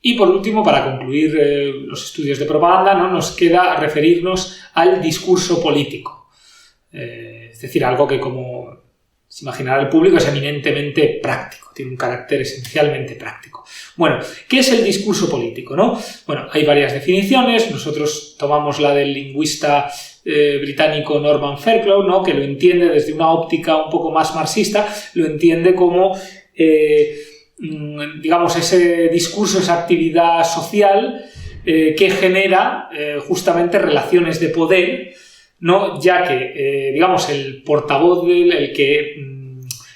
Y por último, para concluir los estudios de propaganda, ¿no?, nos queda referirnos al discurso político. Es decir, algo que, como se imaginará el público, es eminentemente práctico, tiene un carácter esencialmente práctico. Bueno, ¿qué es el discurso político, no? Bueno, hay varias definiciones. Nosotros tomamos la del lingüista británico Norman Fairclough, ¿no?, que lo entiende desde una óptica un poco más marxista, lo entiende como digamos, ese discurso, esa actividad social que genera justamente relaciones de poder, ¿no?, ya que, digamos, el portavoz, el que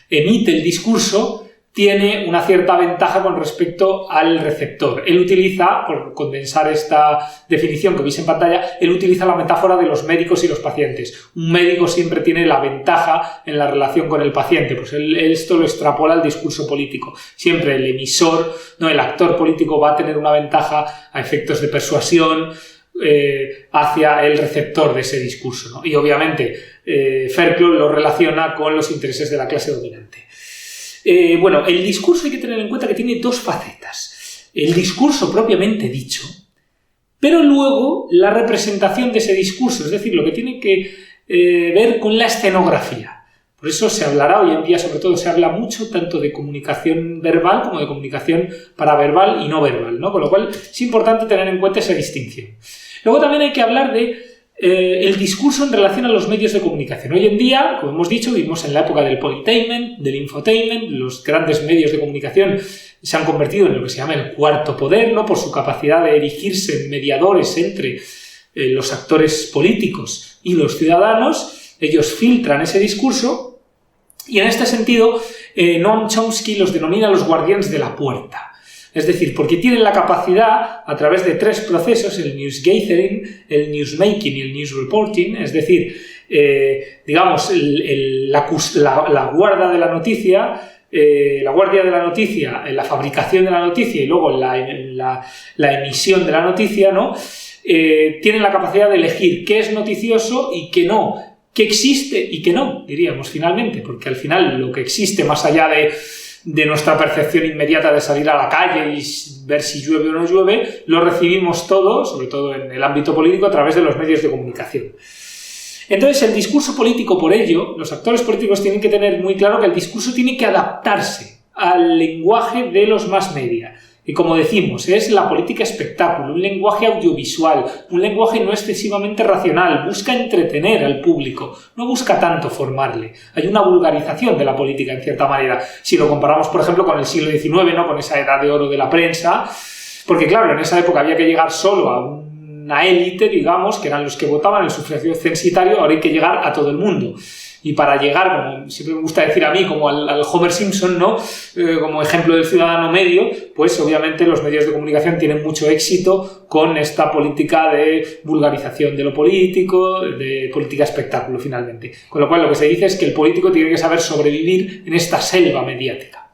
emite el discurso, tiene una cierta ventaja con respecto al receptor. Él utiliza, por condensar esta definición que veis en pantalla, él utiliza la metáfora de los médicos y los pacientes. Un médico siempre tiene la ventaja en la relación con el paciente, pues él esto lo extrapola al discurso político. Siempre el emisor, ¿no?, el actor político va a tener una ventaja a efectos de persuasión hacia el receptor de ese discurso, ¿no? Y obviamente Fairclough lo relaciona con los intereses de la clase dominante. Bueno, el discurso hay que tener en cuenta que tiene dos facetas. El discurso propiamente dicho, pero luego la representación de ese discurso, es decir, lo que tiene que ver con la escenografía. Por eso se hablará hoy en día, sobre todo, se habla mucho tanto de comunicación verbal como de comunicación paraverbal y no verbal, ¿no? Con lo cual es importante tener en cuenta esa distinción. Luego también hay que hablar de el discurso en relación a los medios de comunicación. Hoy en día, como hemos dicho, vivimos en la época del politainment, del infotainment. Los grandes medios de comunicación se han convertido en lo que se llama el cuarto poder, ¿no?, por su capacidad de erigirse en mediadores entre los actores políticos y los ciudadanos. Ellos filtran ese discurso y, en este sentido, Noam Chomsky los denomina los guardianes de la puerta. Es decir, porque tienen la capacidad, a través de tres procesos, el news gathering, el newsmaking y el news reporting, es decir, digamos, la guarda de la noticia, la guardia de la noticia, la fabricación de la noticia y luego la emisión de la noticia, ¿no?, tienen la capacidad de elegir qué es noticioso y qué no, qué existe y qué no, diríamos finalmente, porque al final lo que existe, más allá de nuestra percepción inmediata de salir a la calle y ver si llueve o no llueve, lo recibimos todo, sobre todo en el ámbito político, a través de los medios de comunicación. Entonces, el discurso político, por ello, los actores políticos tienen que tener muy claro que el discurso tiene que adaptarse al lenguaje de los mass media. Y como decimos, es la política espectáculo, un lenguaje audiovisual, un lenguaje no excesivamente racional, busca entretener al público, no busca tanto formarle. Hay una vulgarización de la política, en cierta manera, si lo comparamos, por ejemplo, con el siglo XIX, ¿no?, con esa edad de oro de la prensa, porque claro, en esa época había que llegar solo a una élite, digamos, que eran los que votaban el sufragio censitario, ahora hay que llegar a todo el mundo. Y para llegar, como siempre me gusta decir a mí, como al Homer Simpson, ¿no?, como ejemplo del ciudadano medio, pues obviamente los medios de comunicación tienen mucho éxito con esta política de vulgarización de lo político, de política espectáculo, finalmente. Con lo cual, lo que se dice es que el político tiene que saber sobrevivir en esta selva mediática.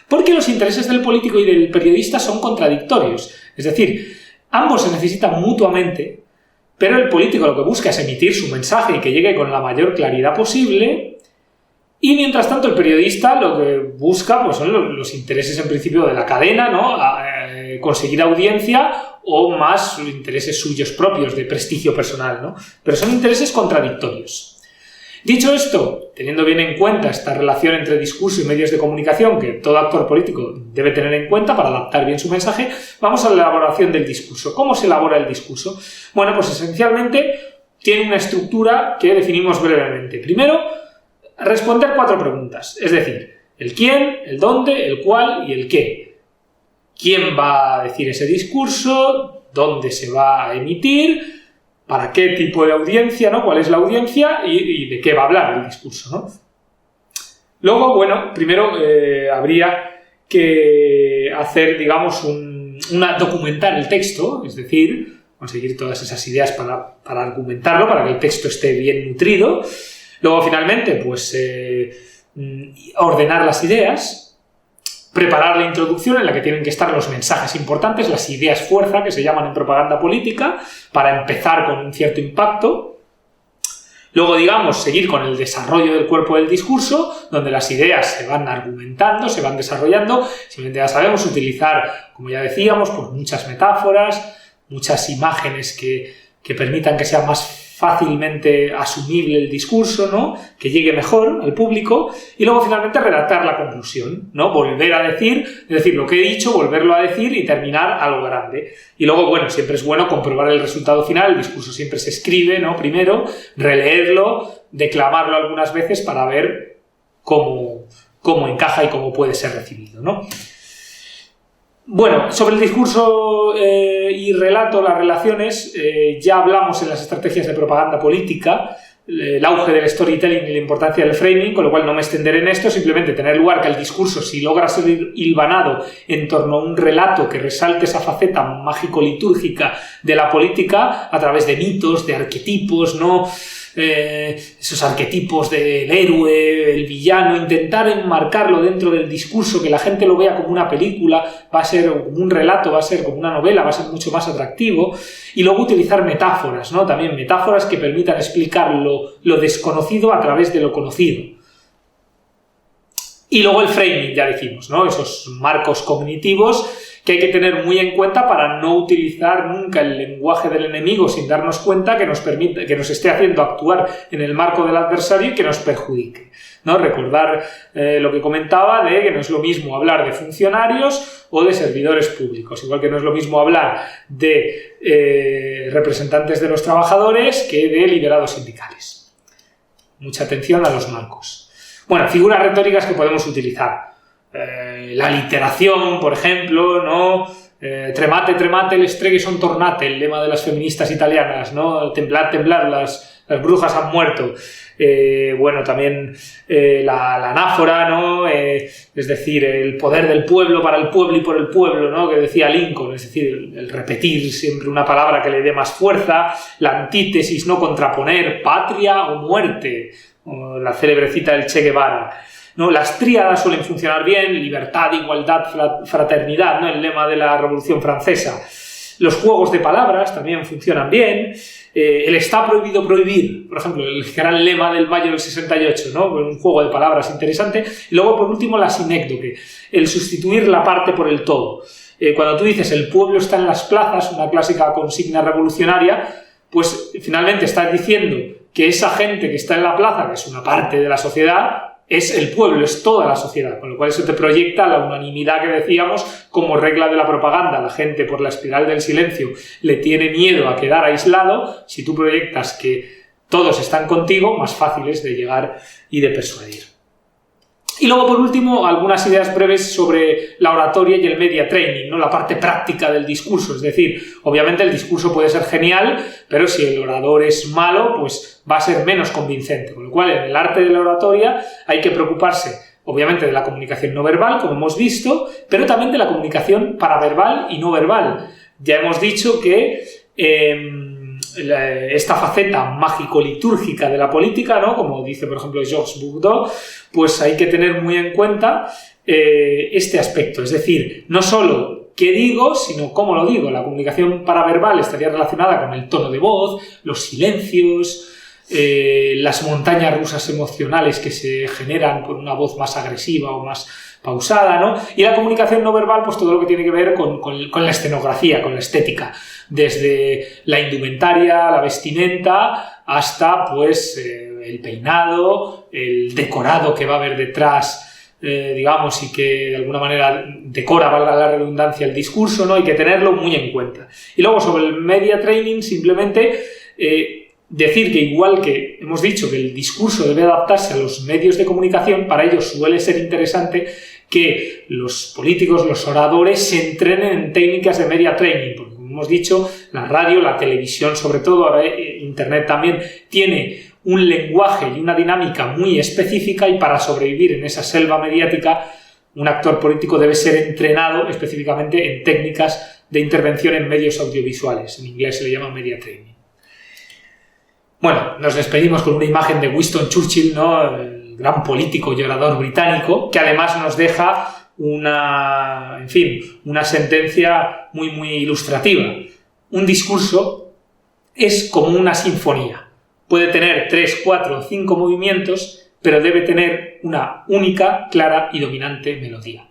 Porque los intereses del político y del periodista son contradictorios. Es decir, ambos se necesitan mutuamente, pero el político lo que busca es emitir su mensaje y que llegue con la mayor claridad posible, y mientras tanto el periodista lo que busca, pues, son los intereses en principio de la cadena, ¿no?, conseguir audiencia o más intereses suyos propios de prestigio personal, ¿no? Pero son intereses contradictorios. Dicho esto, teniendo bien en cuenta esta relación entre discurso y medios de comunicación que todo actor político debe tener en cuenta para adaptar bien su mensaje, vamos a la elaboración del discurso. ¿Cómo se elabora el discurso? Bueno, pues esencialmente tiene una estructura que definimos brevemente. Primero, responder 4 preguntas, es decir, el quién, el dónde, el cuál y el qué. ¿Quién va a decir ese discurso? ¿Dónde se va a emitir? ¿Para qué tipo de audiencia, ¿no? ¿Cuál es la audiencia? Y de qué va a hablar el discurso, ¿no? Luego, bueno, primero habría que hacer, digamos, documentar el texto, es decir, conseguir todas esas ideas para argumentarlo, para que el texto esté bien nutrido. Luego, finalmente, pues, ordenar las ideas, preparar la introducción en la que tienen que estar los mensajes importantes, las ideas fuerza, que se llaman en propaganda política, para empezar con un cierto impacto. Luego, digamos, seguir con el desarrollo del cuerpo del discurso, donde las ideas se van argumentando, se van desarrollando. Simplemente ya sabemos utilizar, como ya decíamos, pues muchas metáforas, muchas imágenes que permitan que sea más fácilmente asumible el discurso, ¿no? Que llegue mejor al público, y luego finalmente redactar la conclusión, ¿no? Volver a decir, es decir, lo que he dicho, volverlo a decir y terminar a lo grande. Y luego, bueno, siempre es bueno comprobar el resultado final, el discurso siempre se escribe, ¿no? Primero, releerlo, declamarlo algunas veces para ver cómo encaja y cómo puede ser recibido, ¿no? Bueno, sobre el discurso y relato, las relaciones, ya hablamos en las estrategias de propaganda política, el auge del storytelling y la importancia del framing, con lo cual no me extenderé en esto, simplemente tener lugar que el discurso, si logra ser hilvanado en torno a un relato que resalte esa faceta mágico-litúrgica de la política a través de mitos, de arquetipos, ¿no? Esos arquetipos del héroe, el villano, intentar enmarcarlo dentro del discurso, que la gente lo vea como una película, va a ser como un relato, va a ser como una novela, va a ser mucho más atractivo. Y luego utilizar metáforas, ¿no? También metáforas que permitan explicar lo desconocido a través de lo conocido. Y luego el framing, ya dijimos, ¿no? Esos marcos cognitivos que hay que tener muy en cuenta para no utilizar nunca el lenguaje del enemigo sin darnos cuenta que nos esté haciendo actuar en el marco del adversario y que nos perjudique, ¿no? Recordar lo que comentaba de que no es lo mismo hablar de funcionarios o de servidores públicos, igual que no es lo mismo hablar de representantes de los trabajadores que de liberados sindicales. Mucha atención a los marcos. Bueno, figuras retóricas que podemos utilizar. La literación, por ejemplo, ¿no? Tremate, tremate, l'estreghe son tornate, el lema de las feministas italianas, ¿no? Temblad, temblad, las brujas han muerto. Bueno, también la anáfora, ¿no? Es decir, el poder del pueblo para el pueblo y por el pueblo, ¿no? Que decía Lincoln, es decir, el repetir siempre una palabra que le dé más fuerza, la antítesis, no contraponer, patria o muerte, o la célebre cita del Che Guevara. ¿No? Las tríadas suelen funcionar bien, libertad, igualdad, fraternidad, ¿no? El lema de la Revolución Francesa. Los juegos de palabras también funcionan bien. El está prohibido prohibir, por ejemplo, el gran lema del mayo del 68, ¿no? Un juego de palabras interesante. Y luego, por último, la sinécdoque, el sustituir la parte por el todo. Cuando tú dices el pueblo está en las plazas, una clásica consigna revolucionaria, pues finalmente estás diciendo que esa gente que está en la plaza, que es una parte de la sociedad, es el pueblo, es toda la sociedad, con lo cual eso te proyecta la unanimidad que decíamos como regla de la propaganda. La gente, por la espiral del silencio, le tiene miedo a quedar aislado. Si tú proyectas que todos están contigo, más fácil es de llegar y de persuadir. Y luego, por último, algunas ideas breves sobre la oratoria y el media training, ¿no? La parte práctica del discurso. Es decir, obviamente el discurso puede ser genial, pero si el orador es malo, pues va a ser menos convincente. Con lo cual, en el arte de la oratoria hay que preocuparse, obviamente, de la comunicación no verbal, como hemos visto, pero también de la comunicación paraverbal y no verbal. Ya hemos dicho que esta faceta mágico-litúrgica de la política, ¿no? Como dice, por ejemplo, Georges Bourdieu, pues hay que tener muy en cuenta este aspecto. Es decir, no solo qué digo, sino cómo lo digo. La comunicación paraverbal estaría relacionada con el tono de voz, los silencios, las montañas rusas emocionales que se generan por una voz más agresiva o más pausada, ¿no? Y la comunicación no verbal, pues todo lo que tiene que ver con la escenografía, con la estética, desde la indumentaria, la vestimenta, hasta pues el peinado, el decorado que va a haber detrás, digamos, y que de alguna manera decora, valga la redundancia, el discurso, ¿no? Hay que tenerlo muy en cuenta. Y luego sobre el media training, simplemente decir que igual que hemos dicho que el discurso debe adaptarse a los medios de comunicación, para ello suele ser interesante que los políticos, los oradores, se entrenen en técnicas de media training, porque como hemos dicho, la radio, la televisión sobre todo, ahora Internet también, tiene un lenguaje y una dinámica muy específica, y para sobrevivir en esa selva mediática, un actor político debe ser entrenado específicamente en técnicas de intervención en medios audiovisuales. En inglés se le llama media training. Bueno, nos despedimos con una imagen de Winston Churchill, ¿no? El gran político y orador británico, que además nos deja una sentencia muy, muy ilustrativa. Un discurso es como una sinfonía. Puede tener 3, 4 o 5 movimientos, pero debe tener una única, clara y dominante melodía.